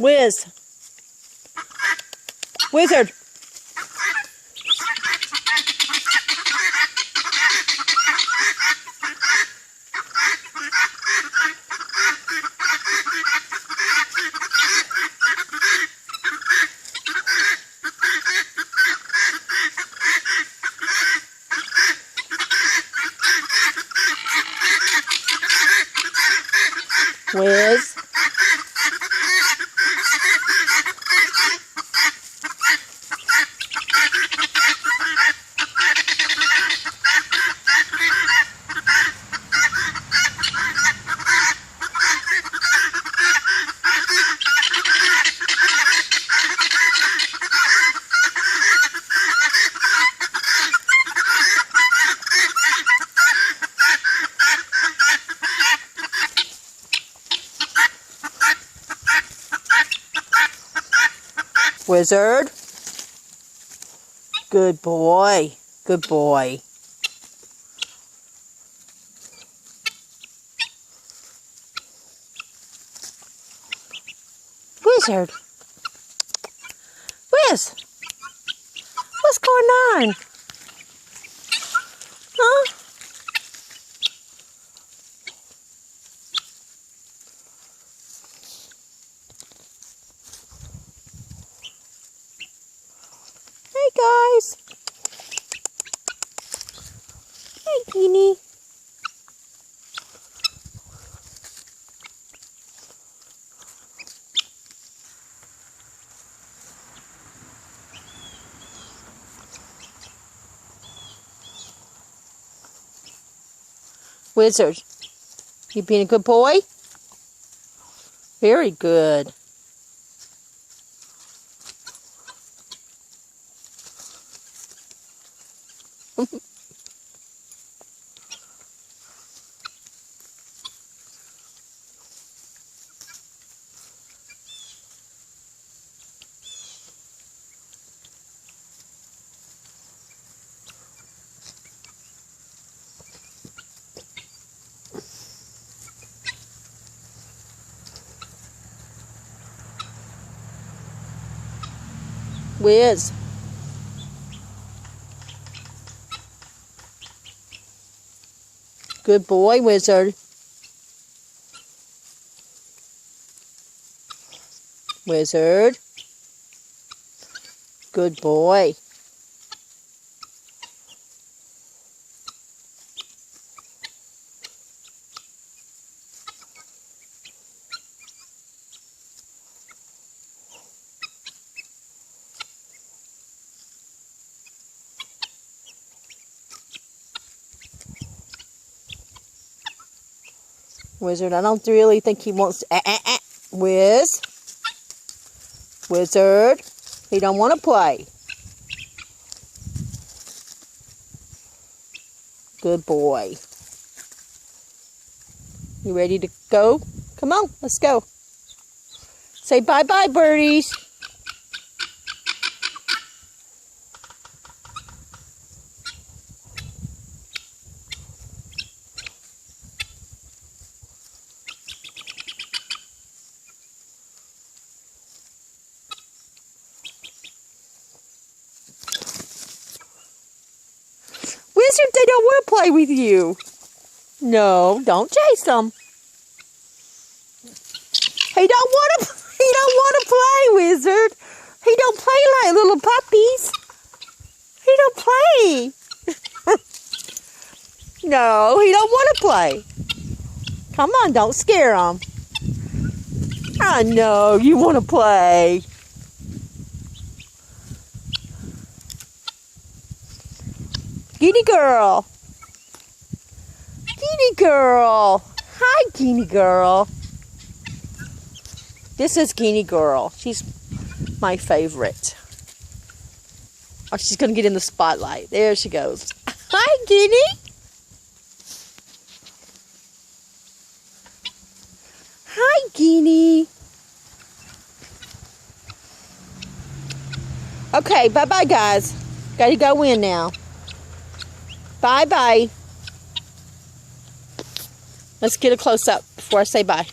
Whiz. Wizard. Whiz. Wizard. Good boy. Good boy. Wizard. Wiz. What's going on? Huh? Hey guys. Hey Beanie. Wizard, you being a good boy? Very good. Whiz. Good boy, Wizard. Wizard. Good boy. Wizard, I don't really think he wants to... Wiz. Wizard. He don't want to play. Good boy. You ready to go? Come on, let's go. Say bye-bye, birdies. Wizard, they don't want to play with you. No, don't chase them. He don't want to play, Wizard. He don't play like little puppies. He don't play. No, he don't want to play. Come on, don't scare him. I know you want to play. Guinea girl. Guinea girl. Hi, Guinea girl. This is Guinea girl. She's my favorite. Oh, she's going to get in the spotlight. There she goes. Hi, Guinea. Hi, Guinea. Okay, bye-bye, guys. Got to go in now. Bye-bye. Let's get a close-up before I say bye.